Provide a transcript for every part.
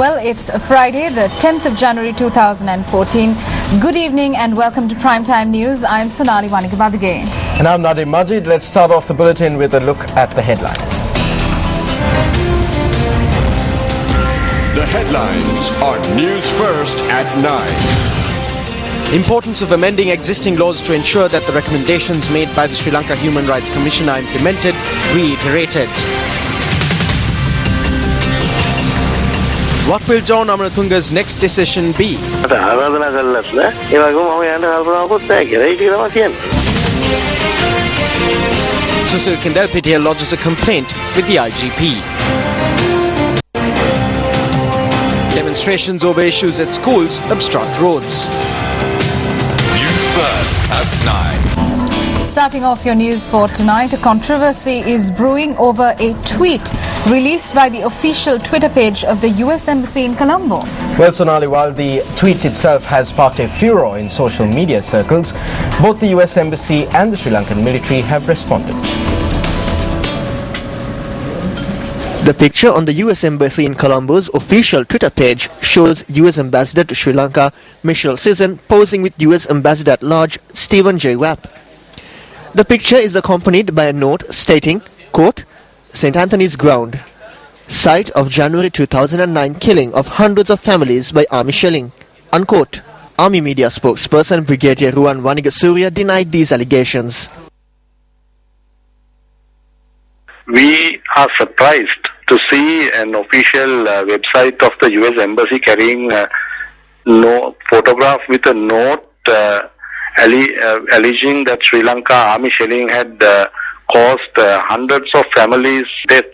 Well, it's Friday, the 10th of January 2014. Good evening and welcome to Primetime News. I'm Sonali Wanigababige. And I'm Nadim Majid. Let's start off the bulletin with a look at the headlines. The headlines on Newsfirst at 9. Importance of amending existing laws to ensure that the recommendations made by the Sri Lanka Human Rights Commission are implemented, reiterated. What will John Amaratunga's next decision be? Susil Kendelpitiya lodges a complaint with the IGP. Demonstrations over issues at schools obstruct roads. Newsfirst at 9. Starting off your news for tonight, a controversy is brewing over a tweet released by the official Twitter page of the US Embassy in Colombo. Well, Sonali, while the tweet itself has sparked a furor in social media circles, both the US Embassy and the Sri Lankan military have responded. The picture on the US Embassy in Colombo's official Twitter page shows US Ambassador to Sri Lanka, Michelle Sisson, posing with US Ambassador at Large, Stephen J. Wapp. The picture is accompanied by a note stating, quote, St. Anthony's Ground, site of January 2009 killing of hundreds of families by army shelling, unquote. Army media spokesperson Brigadier Ruwan Wanigasurya denied these allegations. We are surprised to see an official website of the US Embassy carrying no photograph with a note alleging that Sri Lanka army shelling had caused hundreds of families' deaths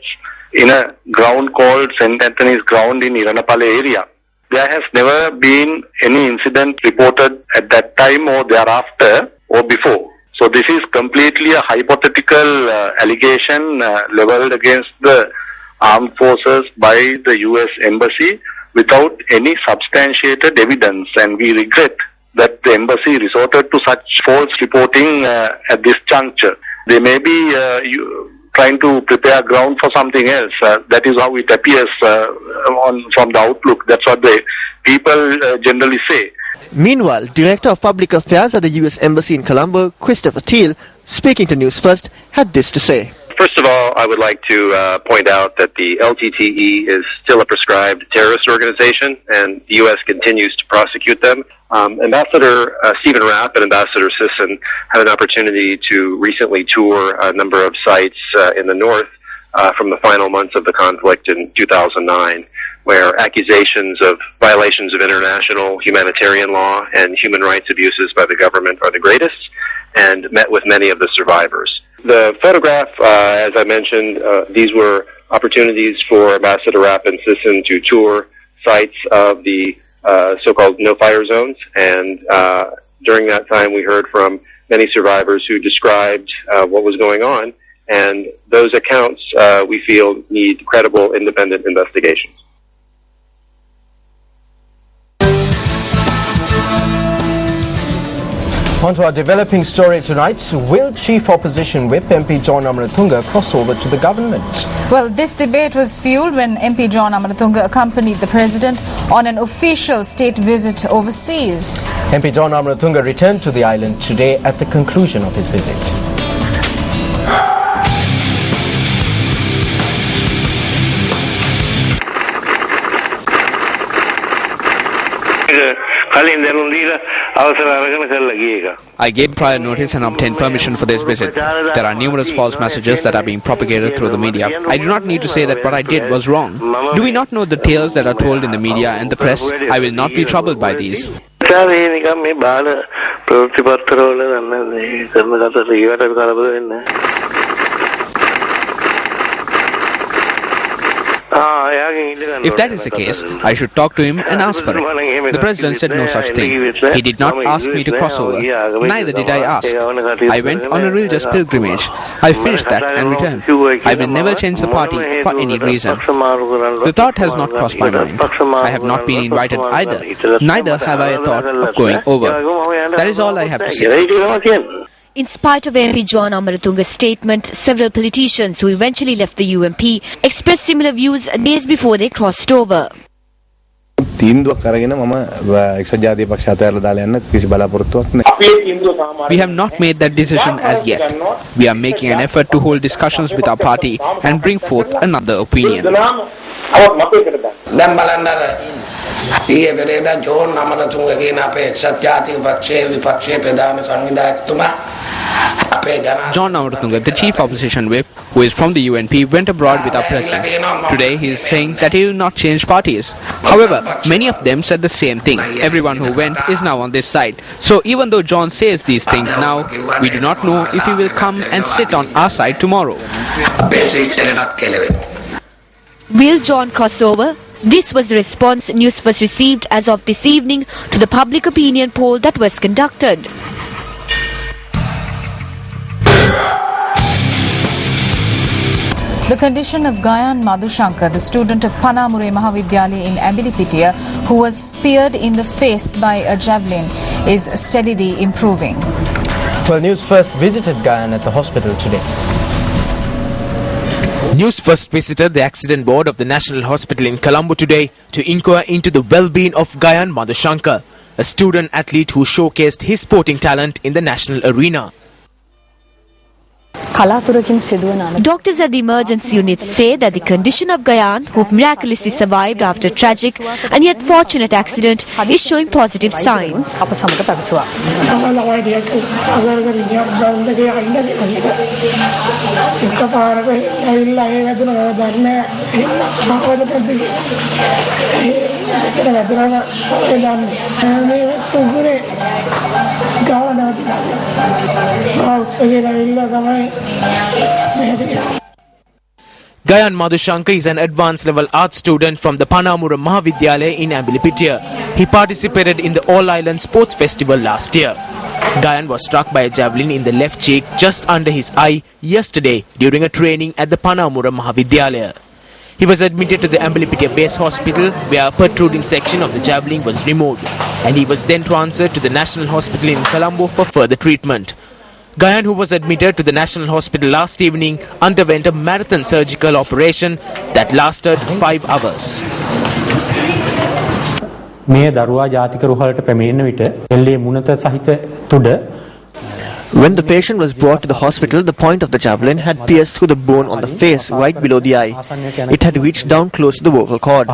in a ground called St. Anthony's Ground in Iranapale area. There has never been any incident reported at that time or thereafter or before. So this is completely a hypothetical allegation leveled against the armed forces by the US Embassy without any substantiated evidence, and we regret that the embassy resorted to such false reporting at this juncture. They may be trying to prepare ground for something else. That is how it appears from the outlook. That's what the people generally say. Meanwhile, Director of Public Affairs at the US Embassy in Colombo, Christopher Teal, speaking to Newsfirst, had this to say. First of all, I would like to point out that the LTTE is still a prescribed terrorist organization, and the U.S. continues to prosecute them. Ambassador Stephen Rapp and Ambassador Sisson had an opportunity to recently tour a number of sites in the north from the final months of the conflict in 2009, where accusations of violations of international humanitarian law and human rights abuses by the government are the greatest, and met with many of the survivors. The photograph, as I mentioned, these were opportunities for Ambassador Rapp and Sisson to tour sites of the so-called no-fire zones, and during that time we heard from many survivors who described what was going on, and those accounts we feel need credible independent investigations. On to our developing story tonight. Will Chief Opposition Whip MP John Amaratunga cross over to the government? Well, this debate was fueled when MP John Amaratunga accompanied the President on an official state visit overseas. MP John Amaratunga returned to the island today at the conclusion of his visit. I gave prior notice and obtained permission for this visit. There are numerous false messages that are being propagated through the media. I do not need to say that what I did was wrong. Do we not know the tales that are told in the media and the press? I will not be troubled by these. If that is the case, I should talk to him and ask for it. The President said no such thing. He did not ask me to cross over. Neither did I ask. I went on a religious pilgrimage. I finished that and returned. I will never change the party for any reason. The thought has not crossed my mind. I have not been invited either. Neither have I a thought of going over. That is all I have to say. In spite of MP John Amaratunga's statement, several politicians who eventually left the UMP expressed similar views days before they crossed over. තීන්දුවක් අරගෙන මම එක්සත් ජාතික පක්ෂ අතහැරලා දාලා යන්න කිසි බලාපොරොත්තුවක් නැහැ. We have not made that decision as yet. We are making an effort to hold discussions with our party and bring forth another opinion. දැන් බලන්න අර ඊයේ පෙරේදා ජෝන් අමරතුංග කියන අපේ එක්සත් ජාතික පක්ෂයේ විපක්ෂයේ ප්‍රධාන සංවිධායකතුමා John Amaratunga, the chief opposition whip, who is from the UNP, went abroad with our president. Today he is saying that he will not change parties. However, many of them said the same thing. Everyone who went is now on this side. So even though John says these things now, we do not know if he will come and sit on our side tomorrow. Will John cross over? This was the response Newsfirst received as of this evening to the public opinion poll that was conducted. The condition of Gayan Madhushankar, the student of Panamure Mahavidyalaya in Abilipitiya, who was speared in the face by a javelin, is steadily improving. Well, Newsfirst visited Gayan at the hospital today. Newsfirst visited the accident ward of the National Hospital in Colombo today to inquire into the well-being of Gayan Madhushankar, a student athlete who showcased his sporting talent in the national arena. Doctors at the emergency unit say that the condition of Gayan, who miraculously survived after a tragic and yet fortunate accident, is showing positive signs. Gayan Madhushankar is an advanced level art student from the Panamura Mahavidyalaya in Abilipitiya. He participated in the All Island Sports Festival last year. Gayan was struck by a javelin in the left cheek just under his eye yesterday during a training at the Panamura Mahavidyalaya. He was admitted to the Abilipitiya base hospital where a protruding section of the javelin was removed, and he was then transferred to the National Hospital in Colombo for further treatment. Gayan, who was admitted to the National Hospital last evening, underwent a marathon surgical operation that lasted 5 hours. When the patient was brought to the hospital, the point of the javelin had pierced through the bone on the face right below the eye. It had reached down close to the vocal cord.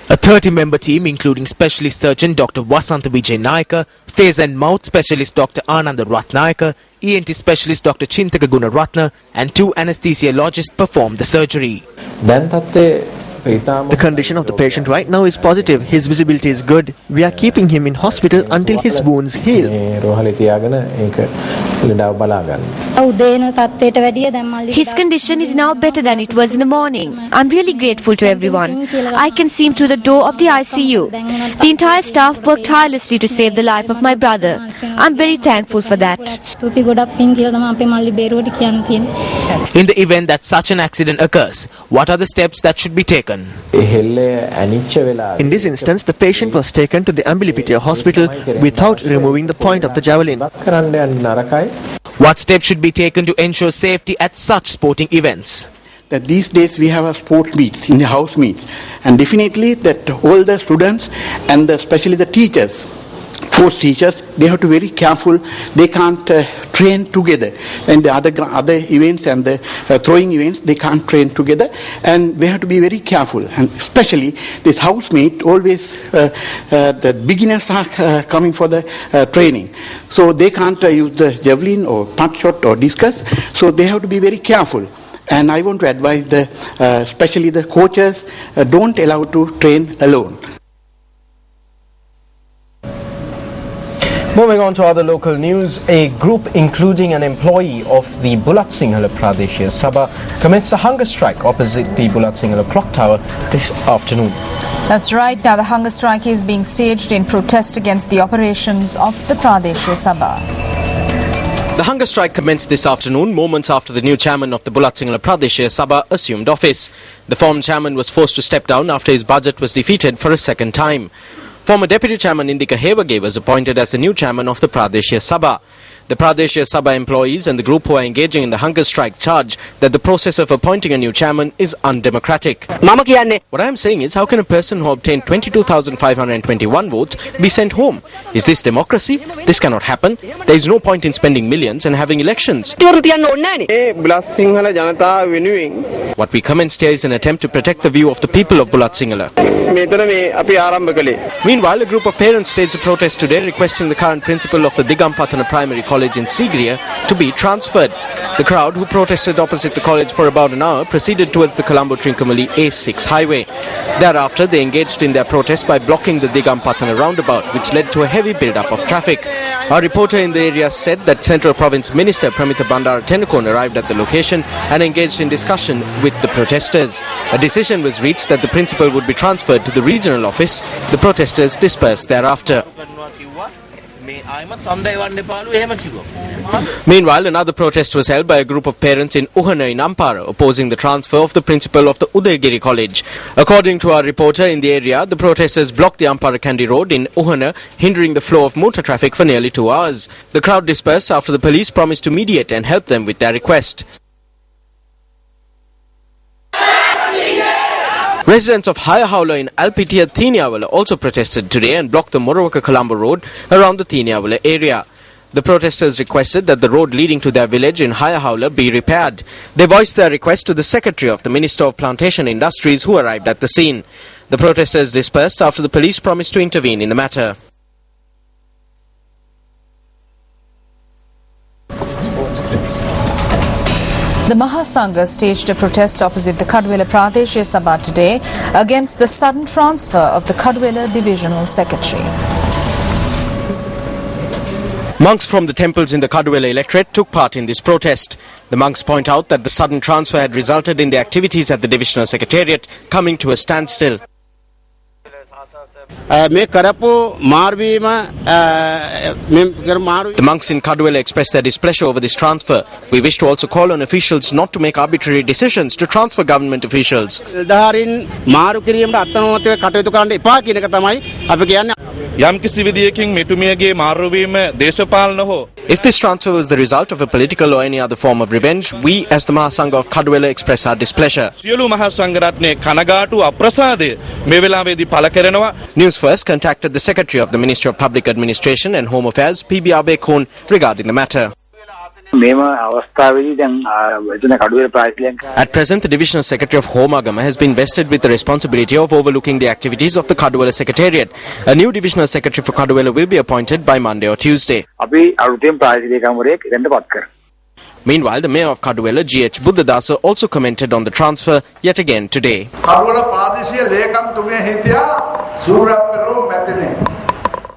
A 30-member team, including specialist surgeon Dr. Vasanta Vijay Nayaka, face and mouth specialist Dr. Ananda Ratnayaka, ENT specialist Dr. Chintaka Gunaratna, and 2 anesthesiologists performed the surgery. The condition of the patient right now is positive. His visibility is good. We are keeping him in hospital until his wounds heal. His condition is now better than it was in the morning. I'm really grateful to everyone. I can see him through the door of the ICU. The entire staff worked tirelessly to save the life of my brother. I'm very thankful for that. In the event that such an accident occurs, what are the steps that should be taken? In this instance, the patient was taken to the Abilipitiya hospital without removing the point of the javelin. What steps should be taken to ensure safety at such sporting events? That these days we have a sports meets, in the house meets, and definitely that all the students and especially the teachers, sports teachers, they have to be very careful. They can't train together. And the other events and the throwing events, they can't train together. And we have to be very careful. And especially this house meet, always the beginners are coming for the training. So they can't use the javelin or punt shot or discus. So they have to be very careful. And I want to advise especially the coaches, don't allow to train alone. Moving on to other local news, a group including an employee of the Bulat Sinhala Pradeshia Sabha commenced a hunger strike opposite the Bulat Sinhala clock tower this afternoon. That's right. Now the hunger strike is being staged in protest against the operations of the Pradeshia Sabha. The hunger strike commenced this afternoon, moments after the new chairman of the Bulat Sinhala Pradeshia Sabha assumed office. The former chairman was forced to step down after his budget was defeated for a second time. Former Deputy Chairman Indika Hevage was appointed as the new chairman of the Pradeshia Sabha. The Pradeshya Sabha employees and the group who are engaging in the hunger strike charge that the process of appointing a new chairman is undemocratic. What I am saying is, how can a person who obtained 22,521 votes be sent home? Is this democracy? This cannot happen. There is no point in spending millions and having elections. What we commenced here is an attempt to protect the view of the people of Bulat Sinhala. Meanwhile, a group of parents staged a protest today requesting the current principal of the Digampathana Primary College in Sigiriya to be transferred. The crowd, who protested opposite the college for about an hour, proceeded towards the Colombo-Trincomalee A6 highway. Thereafter, they engaged in their protest by blocking the Digampathana roundabout, which led to a heavy build-up of traffic. Our reporter in the area said that Central Province Minister Pramita Bandara Tenukon arrived at the location and engaged in discussion with the protesters. A decision was reached that the principal would be transferred to the regional office. The protesters dispersed thereafter. Meanwhile, another protest was held by a group of parents in Uhana in Ampara, opposing the transfer of the principal of the Udayagiri College. According to our reporter in the area, the protesters blocked the Ampara Kandy Road in Uhana, hindering the flow of motor traffic for nearly 2 hours. The crowd dispersed after the police promised to mediate and help them with their request. Residents of Higher Howler in Alpitia Thiniawala also protested today and blocked the Morawaka Colombo Road around the Thiniawala area. The protesters requested that the road leading to their village in Higher Howler be repaired. They voiced their request to the Secretary of the Minister of Plantation Industries, who arrived at the scene. The protesters dispersed after the police promised to intervene in the matter. The Mahasangha staged a protest opposite the Kadwela Pradeshya Sabha today against the sudden transfer of the Kadwela Divisional Secretary. Monks from the temples in the Kadwela electorate took part in this protest. The monks point out that the sudden transfer had resulted in the activities at the Divisional Secretariat coming to a standstill. The monks in Kadwela expressed their displeasure over this transfer. We wish to also call on officials not to make arbitrary decisions to transfer government officials. If this transfer was the result of a political or any other form of revenge, we as the Mahasangha of Kadwela express our displeasure. Newsfirst contacted the Secretary of the Ministry of Public Administration and Home Affairs, P.B. Abekon, regarding the matter. At present, the Divisional Secretary of Home Agama has been vested with the responsibility of overlooking the activities of the Kadwela Secretariat. A new Divisional Secretary for Kadwela will be appointed by Monday or Tuesday. Meanwhile, the Mayor of Kadwela, G.H. Buddhadasa, also commented on the transfer yet again today.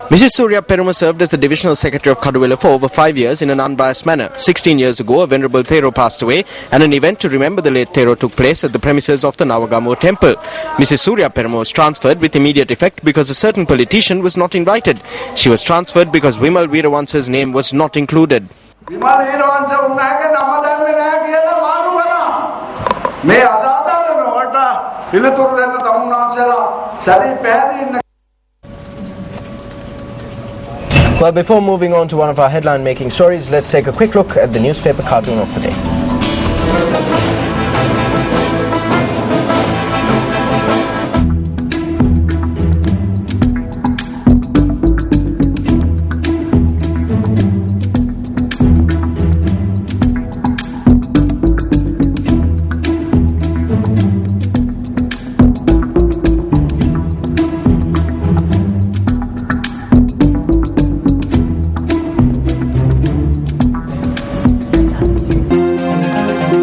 Mrs. Surya Peruma served as the Divisional Secretary of Kadwela for over 5 years in an unbiased manner. 16 years ago, a Venerable Thero passed away and an event to remember the late Thero took place at the premises of the Navagamo temple. Mrs. Surya Peruma was transferred with immediate effect because a certain politician was not invited. She was transferred because Vimal Veerawansa's name was not included. Well, before moving on to one of our headline-making stories, let's take a quick look at the newspaper cartoon of the day.